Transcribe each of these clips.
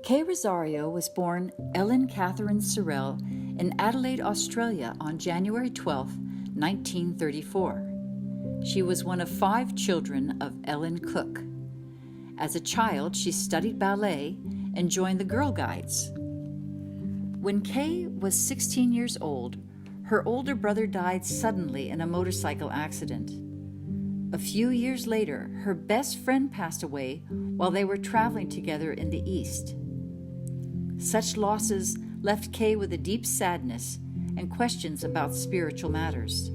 Kay Rozario was born Ellen Catherine Sorrell in Adelaide, Australia on January 12, 1934. She was one of 5 children of Ellen Cook. As a child, she studied ballet and joined the Girl Guides. When Kay was 16 years old, her older brother died suddenly in a motorcycle accident. A few years later, her best friend passed away while they were traveling together in the East. Such losses left Kay with a deep sadness and questions about spiritual matters.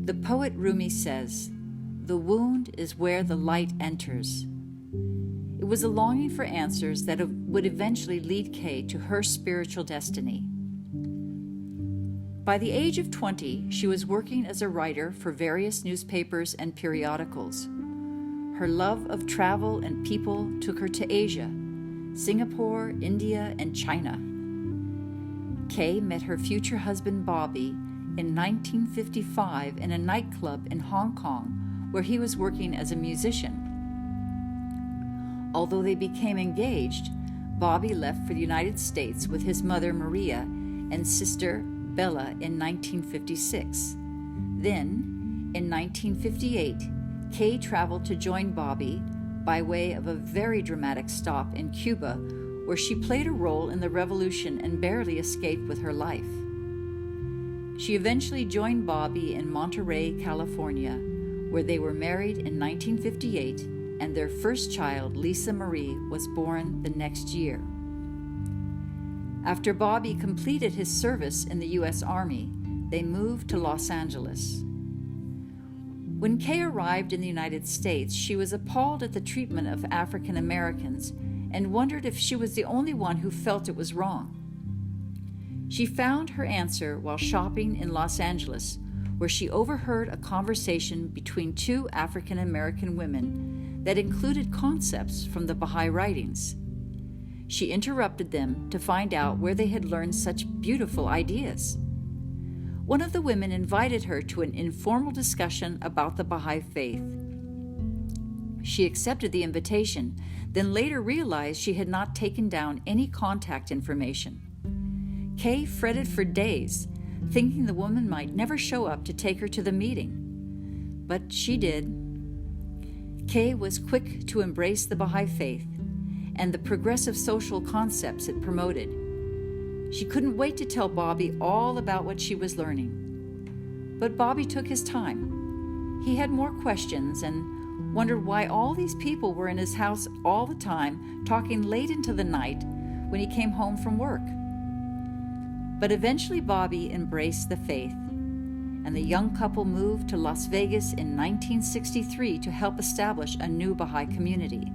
The poet Rumi says, "The wound is where the light enters." It was a longing for answers that would eventually lead Kay to her spiritual destiny. By the age of 20, she was working as a writer for various newspapers and periodicals. Her love of travel and people took her to Asia, Singapore, India, and China. Kay met her future husband Bobby in 1955 in a nightclub in Hong Kong where he was working as a musician. Although they became engaged, Bobby left for the United States with his mother Maria and sister Bella in 1956. Then, in 1958, Kay traveled to join Bobby by way of a very dramatic stop in Cuba, where she played a role in the revolution and barely escaped with her life. She eventually joined Bobby in Monterey, California, where they were married in 1958, and their first child, Lisa Marie, was born the next year. After Bobby completed his service in the U.S. Army, they moved to Los Angeles. When Kay arrived in the United States, she was appalled at the treatment of African Americans and wondered if she was the only one who felt it was wrong. She found her answer while shopping in Los Angeles, where she overheard a conversation between 2 African American women that included concepts from the Baha'i writings. She interrupted them to find out where they had learned such beautiful ideas. One of the women invited her to an informal discussion about the Baha'i faith. She accepted the invitation, then later realized she had not taken down any contact information. Kay fretted for days, thinking the woman might never show up to take her to the meeting. But she did. Kay was quick to embrace the Baha'i faith and the progressive social concepts it promoted. She couldn't wait to tell Bobby all about what she was learning. But Bobby took his time. He had more questions and wondered why all these people were in his house all the time, talking late into the night when he came home from work. But eventually Bobby embraced the faith, and the young couple moved to Las Vegas in 1963 to help establish a new Baha'i community.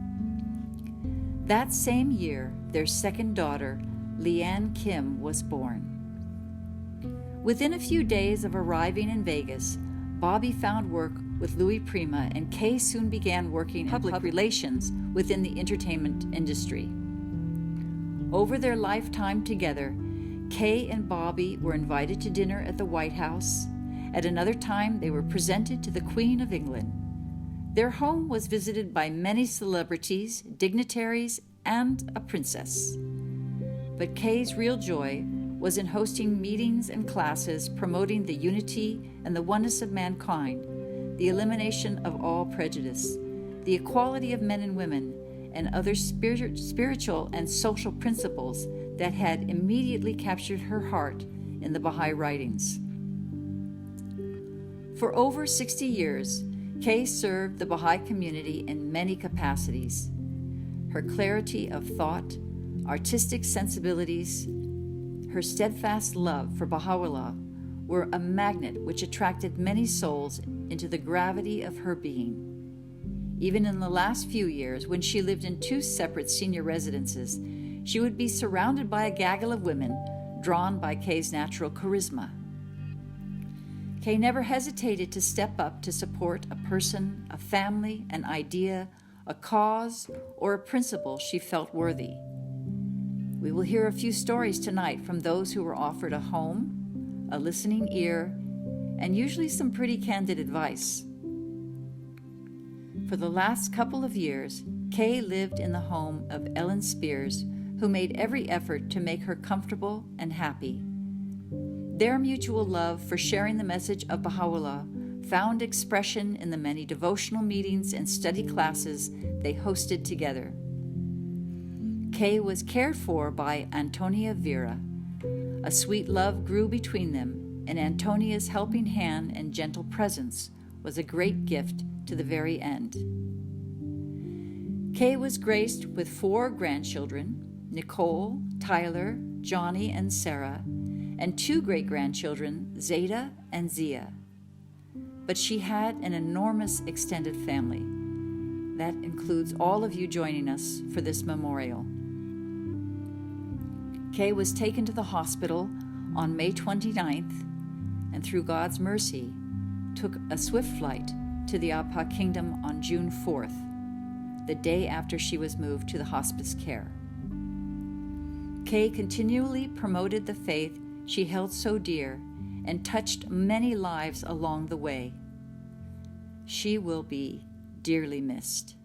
That same year, their second daughter, Leanne Kim, was born. Within a few days of arriving in Vegas, Bobby found work with Louis Prima, and Kay soon began working in public relations within the entertainment industry. Over their lifetime together, Kay and Bobby were invited to dinner at the White House. At another time, they were presented to the Queen of England. Their home was visited by many celebrities, dignitaries, and a princess. But Kay's real joy was in hosting meetings and classes promoting the unity and the oneness of mankind, the elimination of all prejudice, the equality of men and women, and other spiritual and social principles that had immediately captured her heart in the Baha'i writings. For over 60 years, Kay served the Baha'i community in many capacities. Her clarity of thought, artistic sensibilities, her steadfast love for Baha'u'llah were a magnet which attracted many souls into the gravity of her being. Even in the last few years, when she lived in 2 separate senior residences, she would be surrounded by a gaggle of women drawn by Kay's natural charisma. Kay never hesitated to step up to support a person, a family, an idea, a cause, or a principle she felt worthy. We will hear a few stories tonight from those who were offered a home, a listening ear, and usually some pretty candid advice. For the last couple of years, Kay lived in the home of Ellen Spears, who made every effort to make her comfortable and happy. Their mutual love for sharing the message of Baha'u'llah found expression in the many devotional meetings and study classes they hosted together. Kay was cared for by Antonia Vera. A sweet love grew between them, and Antonia's helping hand and gentle presence was a great gift to the very end. Kay was graced with 4 grandchildren, Nicole, Tyler, Johnny, and Sarah, and 2 great-grandchildren, Zeta and Zia. But she had an enormous extended family. That includes all of you joining us for this memorial. Kay was taken to the hospital on May 29th, and through God's mercy, took a swift flight to the Apa Kingdom on June 4th, the day after she was moved to the hospice care. Kay continually promoted the faith she held so dear and touched many lives along the way. She will be dearly missed.